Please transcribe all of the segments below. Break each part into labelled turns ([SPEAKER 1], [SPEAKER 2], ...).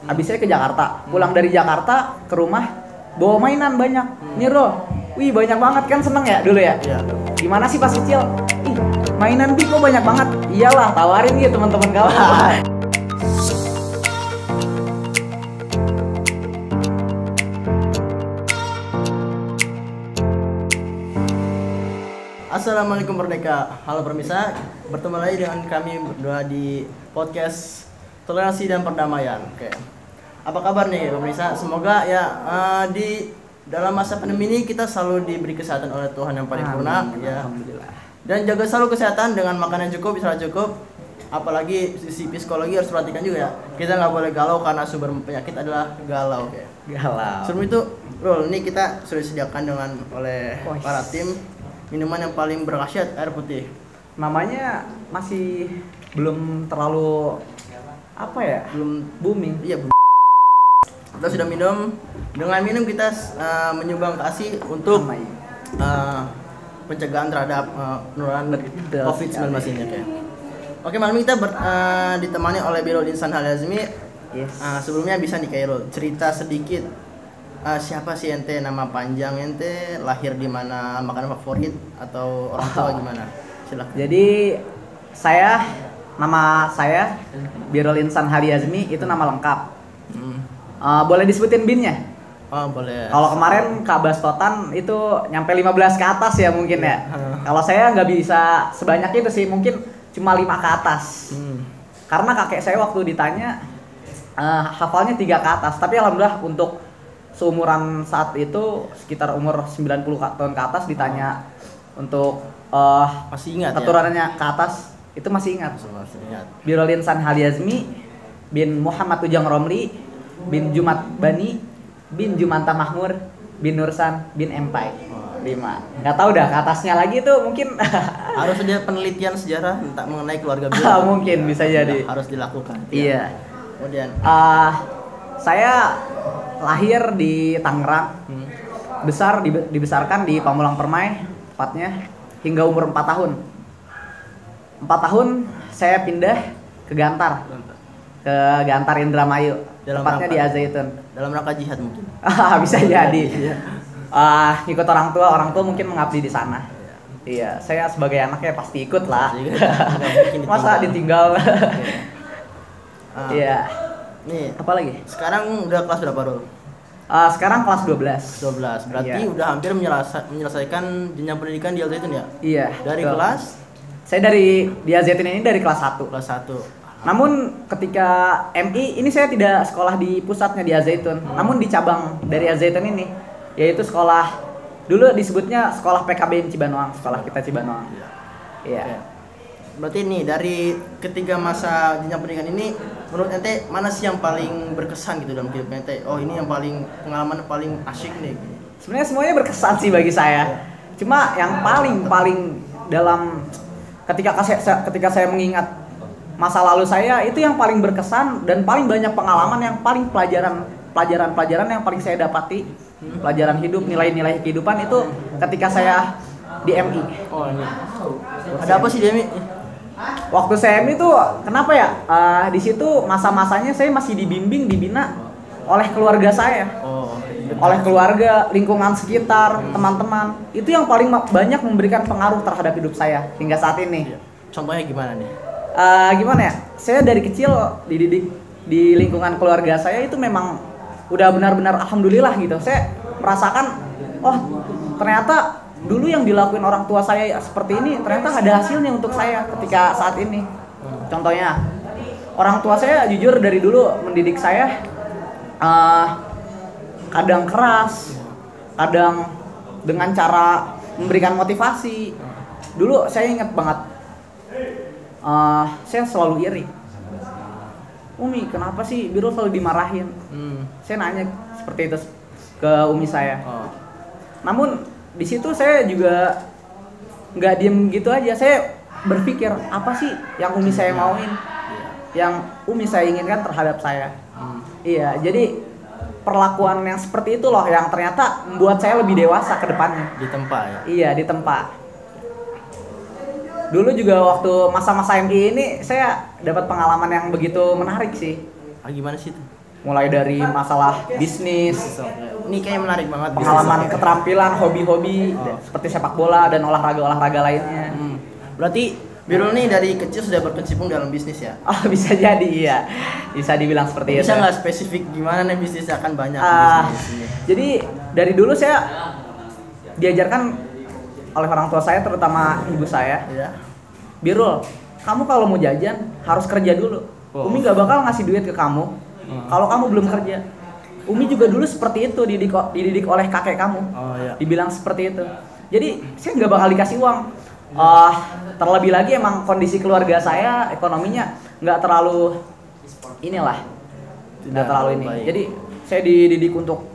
[SPEAKER 1] Habis saya ke Jakarta. Pulang dari Jakarta ke rumah bawa mainan banyak. Nih Bro, wih banyak banget kan, seneng ya dulu ya?
[SPEAKER 2] Iya.
[SPEAKER 1] Gimana sih pas kecil? Ih, mainan Bi kok banyak banget. Iyalah, tawarin gitu teman-teman kawan.
[SPEAKER 2] Assalamualaikum Merdeka. Halo permisa, bertemu lagi dengan kami berdua di podcast Toleransi dan Perdamaian. Oke. Apa kabar nih pemirsa? Semoga ya di dalam masa pandemi ini kita selalu diberi kesehatan oleh Tuhan yang paripurna ya.
[SPEAKER 1] Alhamdulillah.
[SPEAKER 2] Dan jaga selalu kesehatan dengan makanan yang cukup, istirahat cukup. Apalagi sisi psikologi harus perhatikan juga ya. Kita nggak boleh galau karena sumber penyakit adalah galau. Oke.
[SPEAKER 1] Galau.
[SPEAKER 2] Sebelum itu, Bro, ini kita sudah disediakan dengan oleh para tim minuman yang paling berkhasiat, air putih.
[SPEAKER 1] Namanya masih belum terlalu apa ya?
[SPEAKER 2] Belum
[SPEAKER 1] Booming.
[SPEAKER 2] Iya, kita sudah minum. Dengan minum kita menyumbang kasih untuk pencegahan terhadap penularan COVID-19 ini. Oke, malam ini kita ditemani oleh Birrul Insan Al-Hazmi.
[SPEAKER 1] Yes.
[SPEAKER 2] Sebelumnya bisa nih Kairul cerita sedikit siapa sih ente, nama panjang ente, lahir di mana, makanan favorit atau orang tua gimana? Silakan.
[SPEAKER 1] Jadi nama saya Birrul Insan Al-Hazmi, itu nama lengkap. Boleh disebutin binnya?
[SPEAKER 2] Oh, boleh.
[SPEAKER 1] Kalau kemarin Kak Bastotan itu nyampe 15 ke atas ya mungkin ya. Kalau saya nggak bisa sebanyak itu sih, mungkin cuma 5 ke atas. Karena kakek saya waktu ditanya hafalnya 3 ke atas. Tapi alhamdulillah untuk seumuran saat itu sekitar umur 90 tahun ke atas ditanya untuk
[SPEAKER 2] Masih ingat
[SPEAKER 1] keturunannya ke atas itu masih ingat.
[SPEAKER 2] Masih ingat.
[SPEAKER 1] Birrul Insan Al-Hazmi bin Muhammad Ujang Romli bin Jumat Bani bin Jumanta Mahmur bin Nursan bin Empai. 5. Nggak tahu dah ke atasnya lagi tuh mungkin
[SPEAKER 2] Harus ada penelitian sejarah tentang mengenai keluarga Birrul.
[SPEAKER 1] mungkin bisa jadi.
[SPEAKER 2] Harus dilakukan.
[SPEAKER 1] Iya.
[SPEAKER 2] Kemudian
[SPEAKER 1] Saya lahir di Tangerang. Dibesarkan di Pamulang Permai tepatnya hingga umur 4 tahun. 4 tahun saya pindah ke Gantar. Ke Gantar Indramayu. Tepatnya di Al-Zaitun.
[SPEAKER 2] Dalam rangka jihad mungkin.
[SPEAKER 1] Bisa jadi. Ikut orang tua mungkin mengabdi di sana. Iya, saya sebagai anaknya pasti ikut lah. Masa ditinggal? Iya.
[SPEAKER 2] Nih,
[SPEAKER 1] Apa lagi?
[SPEAKER 2] sekarang udah kelas berapa, Rul?
[SPEAKER 1] Sekarang kelas 12.
[SPEAKER 2] 12. Berarti
[SPEAKER 1] Iya.
[SPEAKER 2] udah hampir menyelesaikan jenjang pendidikan di Al-Zaitun ya?
[SPEAKER 1] Iya.
[SPEAKER 2] Dari
[SPEAKER 1] betul.
[SPEAKER 2] kelas
[SPEAKER 1] Saya di Al-Zaitun ini dari kelas 1.
[SPEAKER 2] kelas 1.
[SPEAKER 1] Namun ketika MI ini saya tidak sekolah di pusatnya di Al-Zaitun, namun di cabang dari Al-Zaitun ini, yaitu sekolah dulu disebutnya sekolah PKBM Cibanoang, sekolah kita Cibanoang. Iya.
[SPEAKER 2] Oke. Berarti nih dari ketiga masa jenjang pendidikan ini, menurut ente mana sih yang paling berkesan gitu dalam hidup ente? Oh, ini yang paling pengalaman paling asyik nih.
[SPEAKER 1] Sebenarnya semuanya berkesan sih bagi saya. Cuma yang paling dalam ketika saya mengingat masa lalu saya, itu yang paling berkesan dan paling banyak pengalaman, yang paling pelajaran yang paling saya dapati, pelajaran hidup, nilai-nilai kehidupan itu ketika saya di MI.
[SPEAKER 2] Oh, ini. Ada apa sih Demi?
[SPEAKER 1] Waktu saya MI tuh kenapa ya? Di situ masa-masanya saya masih dibimbing, dibina oleh keluarga saya.
[SPEAKER 2] Oh,
[SPEAKER 1] Oleh keluarga, lingkungan sekitar, teman-teman. Itu yang paling banyak memberikan pengaruh terhadap hidup saya hingga saat ini.
[SPEAKER 2] contohnya gimana nih?
[SPEAKER 1] Gimana ya? Saya dari kecil dididik di lingkungan keluarga saya itu memang udah benar-benar alhamdulillah gitu. Saya merasakan, oh ternyata dulu yang dilakuin orang tua saya seperti ini ternyata ada hasilnya untuk saya ketika saat ini. Contohnya, orang tua saya jujur dari dulu mendidik saya kadang keras, kadang dengan cara memberikan motivasi. Dulu saya ingat banget, saya selalu iri. Umi, kenapa sih Birrul selalu dimarahin? Saya nanya seperti itu ke Umi saya. Namun di situ saya juga nggak diem gitu aja. Saya berpikir apa sih yang Umi saya mauin, yang Umi saya inginkan terhadap saya. Iya, jadi perlakuan yang seperti itu loh yang ternyata membuat saya lebih dewasa ke depannya.
[SPEAKER 2] Ditempa ya?
[SPEAKER 1] Iya, ditempa. Dulu juga waktu masa-masa MI ini saya dapat pengalaman yang begitu menarik sih.
[SPEAKER 2] Gimana sih itu?
[SPEAKER 1] mulai dari masalah bisnis,
[SPEAKER 2] ini kayak menarik banget,
[SPEAKER 1] pengalaman, keterampilan, hobi-hobi seperti sepak bola dan olahraga lainnya.
[SPEAKER 2] Berarti Birul nih dari kecil sudah berkecimpung dalam bisnis ya?
[SPEAKER 1] Oh, bisa jadi, iya. Bisa dibilang seperti itu.
[SPEAKER 2] Bisa nggak spesifik gimana nih bisnisnya, kan banyak bisnisnya.
[SPEAKER 1] Jadi dari dulu saya diajarkan oleh orang tua saya, terutama ibu saya, Birul, kamu kalau mau jajan harus kerja dulu. Umi nggak bakal ngasih duit ke kamu kalau kamu belum kerja. Umi juga dulu seperti itu, dididik oleh kakek kamu. Dibilang seperti itu. Jadi saya nggak bakal dikasih uang. Terlebih lagi emang kondisi keluarga saya ekonominya nggak terlalu nggak terlalu ini. Jadi saya dididik untuk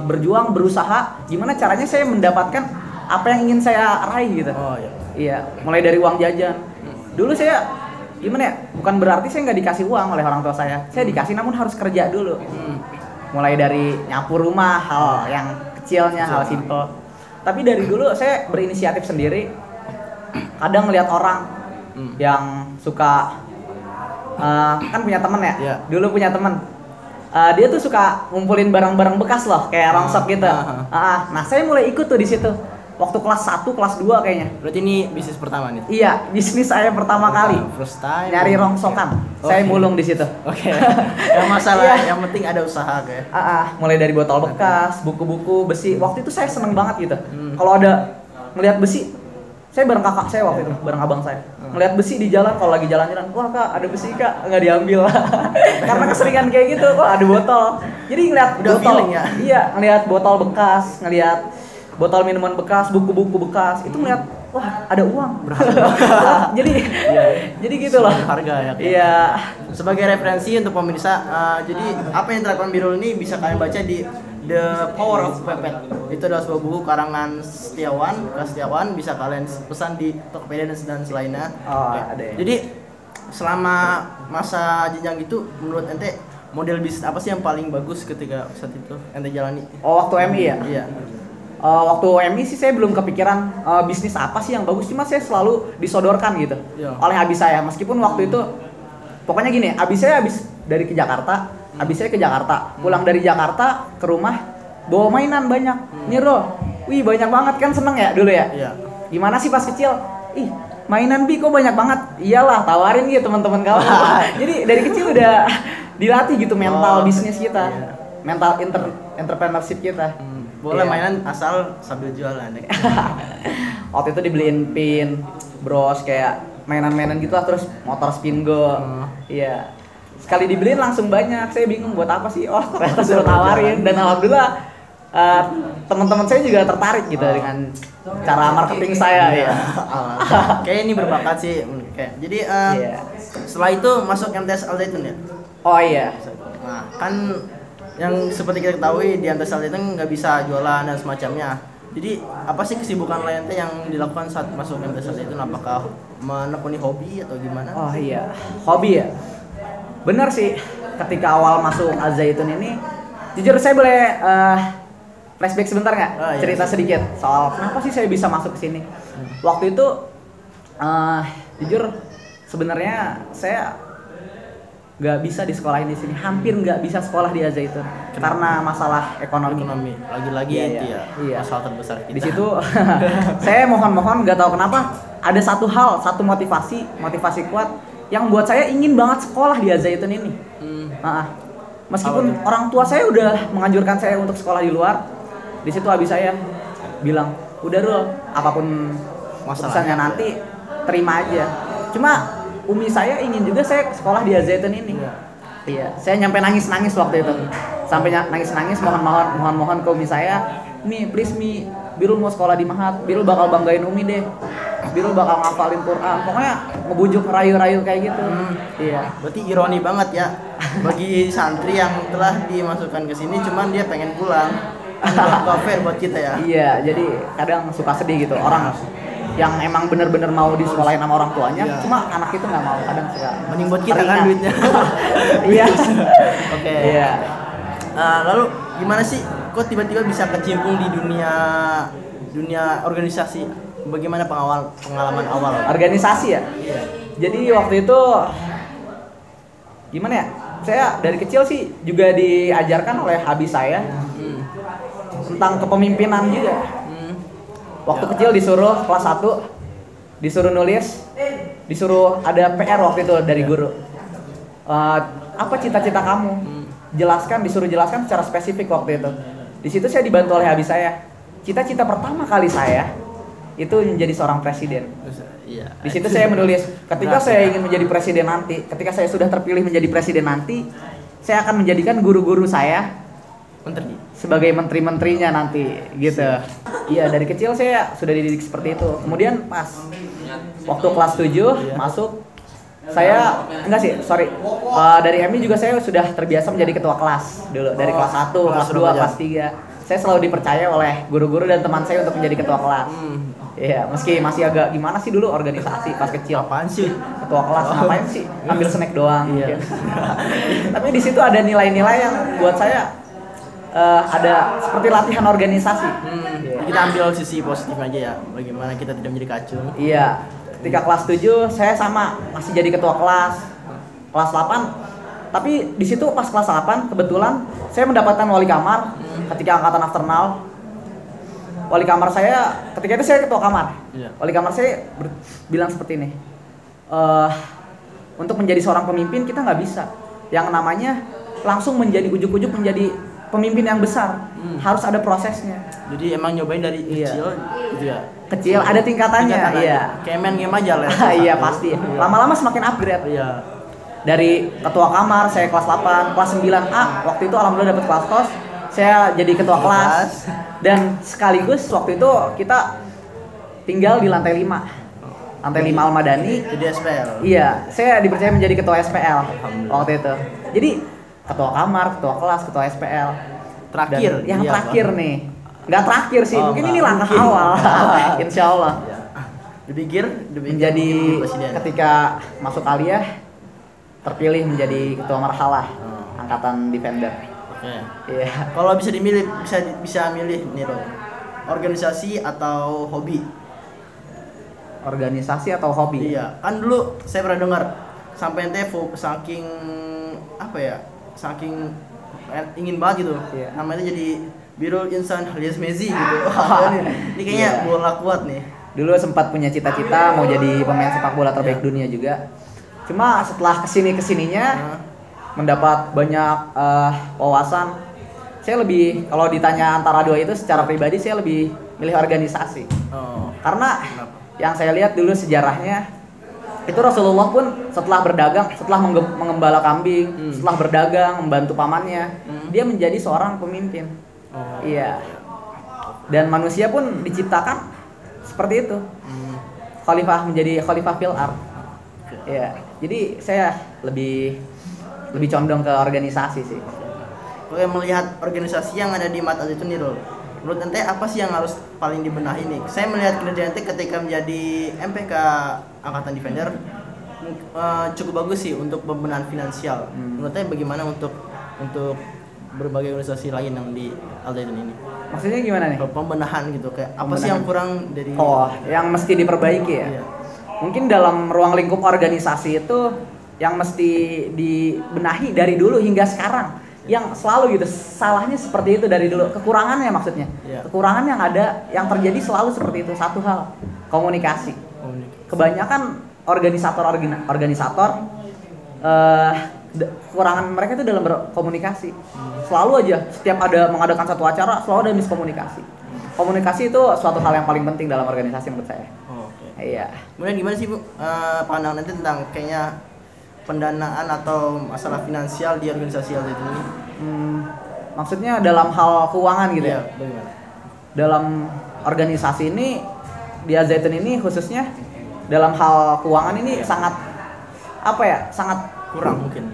[SPEAKER 1] berjuang, berusaha. Gimana caranya saya mendapatkan apa yang ingin saya raih gitu. Iya, mulai dari uang jajan. Dulu saya gimana ya? Bukan berarti saya nggak dikasih uang oleh orang tua saya. Saya dikasih, namun harus kerja dulu. Mulai dari nyapu rumah, hal yang kecilnya, hal simple. Tapi dari dulu saya berinisiatif sendiri. Kadang ngelihat orang yang suka kan punya temen ya. Dulu punya temen. Dia tuh suka ngumpulin barang-barang bekas loh, kayak rongsok gitu. Nah, saya mulai ikut tuh di situ. Waktu kelas 1, kelas 2 kayaknya.
[SPEAKER 2] Berarti ini bisnis pertama nih?
[SPEAKER 1] Iya, bisnis saya pertama kali.
[SPEAKER 2] First time.
[SPEAKER 1] Nyari rongsokan. Saya mulung di situ.
[SPEAKER 2] Yang masalah, yang penting ada usaha kayak.
[SPEAKER 1] Mulai dari botol bekas, buku-buku, besi. Waktu itu saya seneng banget gitu. Kalau ada ngelihat besi, saya bareng kakak saya waktu itu, bareng abang saya. Ngelihat besi di jalan, kalau lagi jalan-jalan, wah kak ada besi kak, nggak diambil. Karena keseringan kayak gitu, kok ada botol. Jadi ngelihat botol, iya ngelihat botol bekas, ngelihat botol minuman bekas, buku-buku bekas, itu ngeliat, wah ada uang. jadi gitu loh.
[SPEAKER 2] Harga ya.
[SPEAKER 1] Iya.
[SPEAKER 2] Sebagai referensi untuk pemirsa, jadi apa yang dilakukan Birul ini bisa kalian baca di The Power of Pepet. Itu adalah sebuah buku karangan Setiawan, bisa kalian pesan di Tokopedia dan selainnya.
[SPEAKER 1] Ada.
[SPEAKER 2] Jadi selama masa jenjang itu, menurut ente model bisnis apa sih yang paling bagus ketika saat itu ente jalani?
[SPEAKER 1] Waktu MI ya?
[SPEAKER 2] Iya.
[SPEAKER 1] Waktu MI sih saya belum kepikiran bisnis apa sih yang bagus, cuma saya selalu disodorkan gitu oleh abis saya. Meskipun waktu itu pokoknya gini, abis saya dari Jakarta, pulang dari Jakarta ke rumah bawa mainan banyak. Nih Bro, wih banyak banget kan, seneng ya dulu ya. Gimana sih pas kecil? Ih mainan Bi kok banyak banget. Iyalah tawarin gitu teman-teman kamu. Jadi dari kecil udah dilatih gitu mental bisnis kita, mental entrepreneurship kita.
[SPEAKER 2] Boleh mainan asal sambil jualan.
[SPEAKER 1] Waktu itu dibeliin pin, bros, kayak mainan-mainan gitu lah, terus motor spin go. Iya. Sekali dibeliin langsung banyak. Saya bingung buat apa sih? Oh, ternyata suruh tawarin, dan alhamdulillah teman-teman saya juga tertarik gitu dengan cara marketing saya ya.
[SPEAKER 2] Kayak ini berbakat sih. Jadi setelah itu masuk MTS Al Zaitun ya?
[SPEAKER 1] Oh iya.
[SPEAKER 2] Nah, kan yang seperti kita ketahui di MTS Al Zaitun nggak bisa jualan dan semacamnya. Jadi apa sih kesibukan lain yang dilakukan saat masuk MTS Al Zaitun? Apakah menekuni hobi atau gimana?
[SPEAKER 1] Oh iya, hobi ya. Bener sih, ketika awal masuk Al Zaitun ini, jujur saya boleh flashback sebentar nggak? Cerita sedikit soal kenapa sih saya bisa masuk ke sini. Waktu itu jujur sebenarnya saya nggak bisa di sekolahin di sini, hampir nggak bisa sekolah di Al Zaitun karena masalah ekonomi.
[SPEAKER 2] Lagi-lagi itu ya masalah terbesar kita.
[SPEAKER 1] Di situ saya mohon nggak tahu kenapa ada satu motivasi kuat yang buat saya ingin banget sekolah di Al Zaitun ini. Meskipun orang tua saya udah menganjurkan saya untuk sekolah di luar, di situ abis saya bilang udah Rul, apapun keputusannya nanti terima aja. Cuma umi saya ingin juga saya sekolah di Al Zaitun ini. Iya, saya nyampe nangis waktu itu. Sampai nangis mohon ke umi saya, "Mi, please Mi, Birul mau sekolah di Mahat. Birul bakal banggain umi deh. Birul bakal ngafalin Quran." Pokoknya ngebujuk rayu-rayu kayak gitu. Iya.
[SPEAKER 2] Berarti ironi banget ya bagi santri yang telah dimasukkan ke sini, cuman dia pengen pulang. Enggak fair buat kita ya.
[SPEAKER 1] Iya, jadi kadang suka sedih gitu orang yang emang bener-bener mau disekolahin sama orang tuanya, cuma anak itu nggak mau, kadang suka.
[SPEAKER 2] Mending buat kita kan duitnya.
[SPEAKER 1] Iya.
[SPEAKER 2] Oke. Iya. Lalu gimana sih? Kok tiba-tiba bisa kecimpung di dunia organisasi? Bagaimana pengalaman awal?
[SPEAKER 1] Organisasi ya? Iya. Jadi waktu itu gimana ya? saya dari kecil sih juga diajarkan oleh habis saya tentang kepemimpinan juga. Waktu kecil disuruh kelas 1 disuruh nulis, disuruh ada PR waktu itu dari guru. Apa cita-cita kamu? Disuruh jelaskan secara spesifik waktu itu. Di situ saya dibantu oleh habis saya. Cita-cita pertama kali saya itu menjadi seorang presiden. Di situ saya menulis, ketika saya ingin menjadi presiden nanti, ketika saya sudah terpilih menjadi presiden nanti, saya akan menjadikan guru-guru saya menteri sebagai menteri-menterinya nanti, gitu. Iya, dari kecil saya sudah dididik seperti itu. Kemudian pas waktu kelas 7 masuk, saya dari MI juga saya sudah terbiasa menjadi ketua kelas dulu, dari kelas 1, kelas 2, kelas 3. Saya selalu dipercaya oleh guru-guru dan teman saya untuk menjadi ketua kelas. Iya, meski masih agak gimana sih dulu organisasi pas kecil.
[SPEAKER 2] Apaan sih?
[SPEAKER 1] Ketua kelas ngapain sih? Ambil snack doang. Iya. Tapi di situ ada nilai-nilai yang buat saya ada seperti latihan organisasi.
[SPEAKER 2] Kita ambil sisi positif aja ya. Bagaimana kita tidak menjadi kacung.
[SPEAKER 1] Iya. Ketika kelas 7 saya sama masih jadi ketua kelas. Kelas 8. Tapi di situ pas kelas 8 kebetulan saya mendapatkan wali kamar ketika angkatan nasional. Wali kamar saya, ketika itu saya ketua kamar. Wali kamar saya bilang seperti ini, untuk menjadi seorang pemimpin kita nggak bisa yang namanya langsung menjadi ujuk-ujuk menjadi pemimpin yang besar. Harus ada prosesnya.
[SPEAKER 2] Jadi emang nyobain dari kecil gitu ya?
[SPEAKER 1] Kecil, ada tingkatannya. Iya.
[SPEAKER 2] Kayak main game aja lah.
[SPEAKER 1] Iya pasti. Lama-lama semakin upgrade.
[SPEAKER 2] Iya.
[SPEAKER 1] Dari ketua kamar saya kelas 8, kelas 9A, waktu itu alhamdulillah dapat kelas kos. Saya jadi ketua kelas dan sekaligus waktu itu kita tinggal di lantai 5. Lantai 5 Al-Madani.
[SPEAKER 2] Jadi SPL.
[SPEAKER 1] Iya, saya dipercaya menjadi ketua SPL waktu itu. Jadi ketua kamar, ketua kelas, ketua SPL.
[SPEAKER 2] Terakhir.
[SPEAKER 1] Dan yang terakhir nih. Nggak terakhir sih, mungkin ini langkah awal. Insya Allah.
[SPEAKER 2] Dipikir
[SPEAKER 1] menjadi ketika masuk aliyah terpilih menjadi ketua marhalah angkatan Defender.
[SPEAKER 2] Iya. Kalau bisa dimilih, bisa milih nih loh. Organisasi atau hobi?
[SPEAKER 1] Organisasi atau hobi?
[SPEAKER 2] Iya. Kan dulu saya pernah dengar sampai ente saking apa ya? Saking ingin banget gitu. Iya. Namanya jadi Birul Insan alias Messi gitu. Ini kayaknya bola kuat nih.
[SPEAKER 1] Dulu sempat punya cita-cita mau jadi pemain sepak bola terbaik dunia juga. Cuma setelah kesininya mendapat banyak wawasan, saya lebih, kalau ditanya antara dua itu secara pribadi saya lebih milih organisasi. Karena yang saya lihat dulu sejarahnya itu Rasulullah pun setelah berdagang, setelah mengembala kambing, setelah berdagang membantu pamannya, dia menjadi seorang pemimpin. Iya. Dan manusia pun diciptakan seperti itu. Khalifah, menjadi khalifah fil ard. Iya. Jadi saya lebih condong ke organisasi sih.
[SPEAKER 2] Oke, melihat organisasi yang ada di Mata itu nih loh. Menurut ente apa sih yang harus paling dibenahi nih? Saya melihat kinerja ente ketika menjadi MPK Angkatan Defender cukup bagus sih untuk pembenahan finansial. Menurut ente bagaimana untuk berbagai organisasi lain yang di Al-Zaitun ini?
[SPEAKER 1] Maksudnya gimana nih?
[SPEAKER 2] Pembenahan gitu, kayak apa sih yang kurang dari?
[SPEAKER 1] Yang mesti diperbaiki ya? Iya. Mungkin dalam ruang lingkup organisasi itu yang mesti dibenahi dari dulu hingga sekarang, yang selalu gitu salahnya seperti itu dari dulu, kekurangannya maksudnya, kekurangan yang ada yang terjadi selalu seperti itu. Satu hal, komunikasi. Kebanyakan organisator kekurangan mereka itu dalam berkomunikasi. Selalu aja setiap ada mengadakan satu acara selalu ada miskomunikasi. Komunikasi itu suatu hal yang paling penting dalam organisasi menurut saya. Iya.
[SPEAKER 2] Kemudian gimana sih Bu pandangan nanti tentang kayaknya pendanaan atau masalah finansial di organisasi Al-Zaitun ini?
[SPEAKER 1] Maksudnya dalam hal keuangan gitu ya?
[SPEAKER 2] Bagaimana?
[SPEAKER 1] Dalam organisasi ini di Al-Zaitun ini khususnya dalam hal keuangan ini sangat sangat
[SPEAKER 2] kurang mungkin.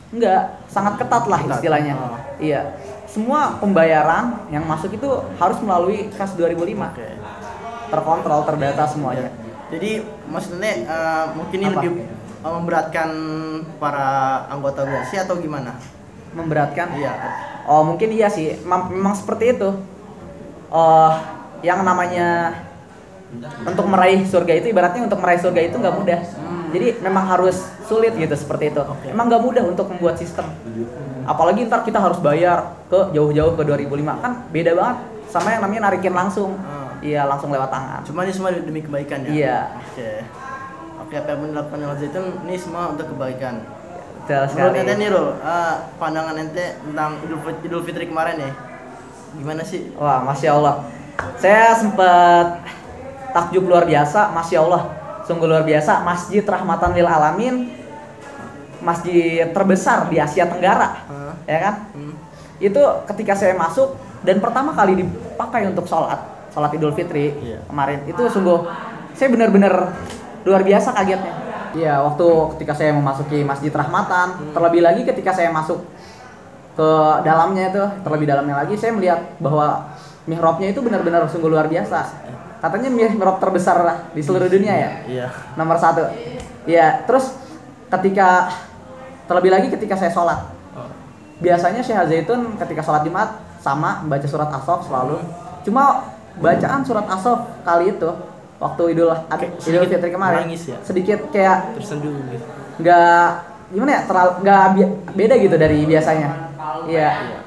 [SPEAKER 1] Enggak, sangat ketat lah istilahnya. Iya. Semua pembayaran yang masuk itu harus melalui kas 2005. Terkontrol, terdata semuanya.
[SPEAKER 2] Jadi maksudnya mungkin ini lebih memberatkan para anggota organisasi atau gimana?
[SPEAKER 1] Memberatkan?
[SPEAKER 2] Iya.
[SPEAKER 1] Mungkin iya sih. Memang seperti itu. Yang namanya untuk meraih surga itu, ibaratnya untuk meraih surga itu nggak mudah. Jadi memang harus sulit gitu seperti itu. Emang nggak mudah untuk membuat sistem. Apalagi ntar kita harus bayar ke jauh-jauh ke 2005, kan beda banget sama yang namanya narikin langsung. Iya, langsung lewat tangan.
[SPEAKER 2] Cuma ini semua demi kebaikan ya.
[SPEAKER 1] Iya.
[SPEAKER 2] Oke, apa yang dilakukan Al Zaitun ini semua untuk kebaikan.
[SPEAKER 1] Betul sekali.
[SPEAKER 2] Menurut ente nih Rul, pandangan ente tentang Idul Fitri kemarin nih, gimana sih?
[SPEAKER 1] Wah, Masya Allah. Saya sempat takjub luar biasa, Masya Allah. Sungguh luar biasa, Masjid Rahmatan Lil Alamin, masjid terbesar di Asia Tenggara, ya kan? Itu ketika saya masuk dan pertama kali dipakai untuk sholat Idul Fitri kemarin, itu sungguh saya benar-benar luar biasa kagetnya. Iya, waktu ketika saya memasuki Masjid Rahmatan, terlebih lagi ketika saya masuk ke dalamnya itu, terlebih dalamnya lagi, saya melihat bahwa mihrabnya itu benar-benar sungguh luar biasa. Katanya mihrab terbesar di seluruh dunia ya?
[SPEAKER 2] Iya.
[SPEAKER 1] Nomor 1. Iya, terus terlebih lagi ketika saya sholat. Biasanya Syekh Al-Zaitun ketika sholat Jumat sama baca surat As-Saff selalu. Cuma bacaan surat As-Saff kali itu waktu Idul Fitri kemarin
[SPEAKER 2] nangis ya?
[SPEAKER 1] Sedikit kayak
[SPEAKER 2] tersenduh gitu.
[SPEAKER 1] Nggak gimana ya, nggak beda gitu dari biasanya. Iya.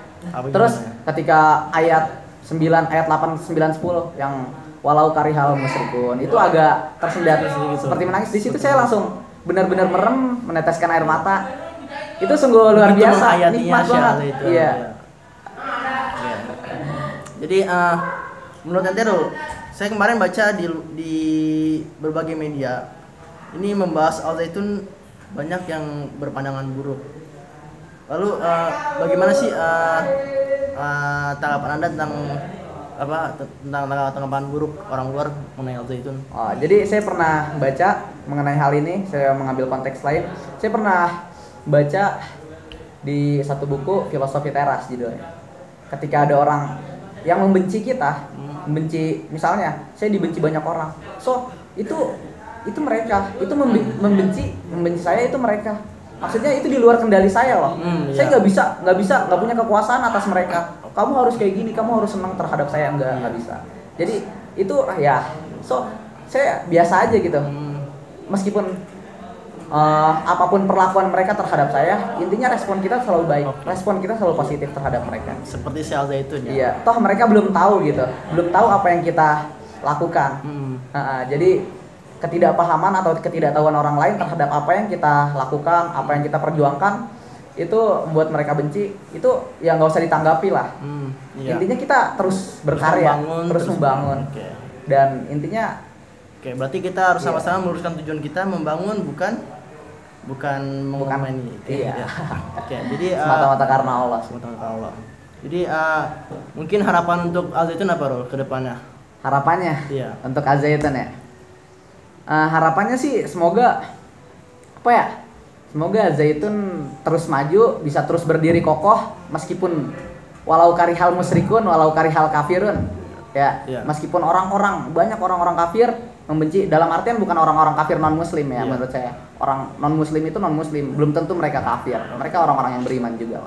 [SPEAKER 1] Terus ketika ayat 9, ayat 8, 9, 10 yang walau karihal musyrikun itu agak tersendat seperti menangis. Di situ saya langsung benar-benar merem, meneteskan air mata. Itu sungguh luar biasa, nikmat banget. Iya.
[SPEAKER 2] Jadi menurut ente Rul, saya kemarin baca di berbagai media ini membahas Al Zaitun banyak yang berpandangan buruk. Lalu bagaimana sih tanggapan Anda tentang tanggapan buruk orang luar mengenai Al Zaitun?
[SPEAKER 1] Jadi saya pernah baca mengenai hal ini, saya mengambil konteks lain. Saya pernah baca di satu buku Filosofi Teras judulnya. Ketika ada orang yang membenci kita, membenci, misalnya saya dibenci banyak orang, so itu mereka, itu membenci saya, itu mereka. Maksudnya itu di luar kendali saya loh. Saya nggak punya kekuasaan atas mereka. Kamu harus kayak gini, kamu harus senang terhadap saya, nggak bisa. Jadi itu ya, so saya biasa aja gitu. Meskipun apapun perlakuan mereka terhadap saya, intinya respon kita selalu baik, respon kita selalu positif terhadap mereka.
[SPEAKER 2] Seperti Syekh Al-Zaitun ya.
[SPEAKER 1] Iya, toh mereka belum tahu gitu, belum tahu apa yang kita lakukan. Jadi ketidakpahaman atau ketidaktahuan orang lain terhadap apa yang kita lakukan, apa yang kita perjuangkan, itu membuat mereka benci. Itu ya nggak usah ditanggapi lah. Intinya kita terus berkarya, terus membangun. Dan intinya
[SPEAKER 2] berarti kita harus sama-sama meluruskan tujuan kita, membangun, bukan mengomeni.
[SPEAKER 1] Iya.
[SPEAKER 2] Jadi
[SPEAKER 1] semata-mata karena Allah.
[SPEAKER 2] Jadi mungkin harapan untuk Al Zaitun apa Rul ke depannya?
[SPEAKER 1] Harapannya untuk Al Zaitun ya. Harapannya sih semoga Al Zaitun terus maju, bisa terus berdiri kokoh meskipun walau karihal musyrikun, walau karihal kafirun. Meskipun banyak orang-orang kafir membenci, dalam artian bukan orang-orang kafir non muslim ya. Menurut saya orang non muslim itu non muslim, belum tentu mereka kafir, mereka orang-orang yang beriman juga.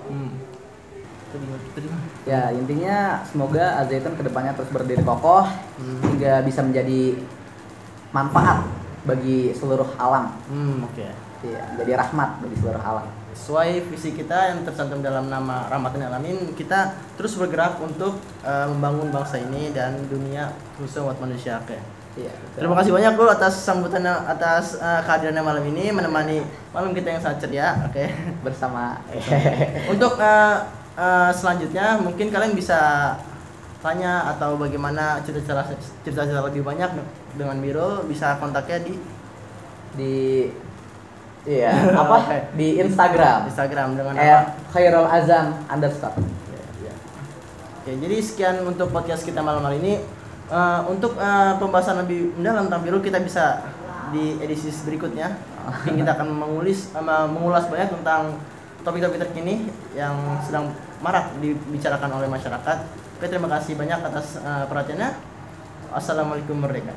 [SPEAKER 1] Ya intinya semoga Al Zaitun kedepannya terus berdiri kokoh hingga bisa menjadi manfaat bagi seluruh alam. Jadi rahmat bagi seluruh alam.
[SPEAKER 2] Sesuai visi kita yang tercantum dalam nama Rahmatan Lil Alamin, kita terus bergerak untuk membangun bangsa ini dan dunia khususnya umat manusia. Terima kasih banyak bro atas sambutannya, atas kehadirannya malam ini, menemani malam kita yang sangat ceria.
[SPEAKER 1] Bersama.
[SPEAKER 2] Untuk selanjutnya mungkin kalian bisa tanya atau bagaimana cerita-cerita lebih banyak dengan Biro, bisa kontaknya di Instagram dengan
[SPEAKER 1] @khairulazam_.
[SPEAKER 2] Jadi sekian untuk podcast kita malam hari ini. Untuk pembahasan lebih mendalam tentang Biro kita bisa di edisi berikutnya. Mungkin kita akan mengulas banyak tentang topik-topik terkini yang sedang marak dibicarakan oleh masyarakat. Terima kasih banyak atas perhatiannya. Assalamualaikum warahmatullahi wabarakatuh.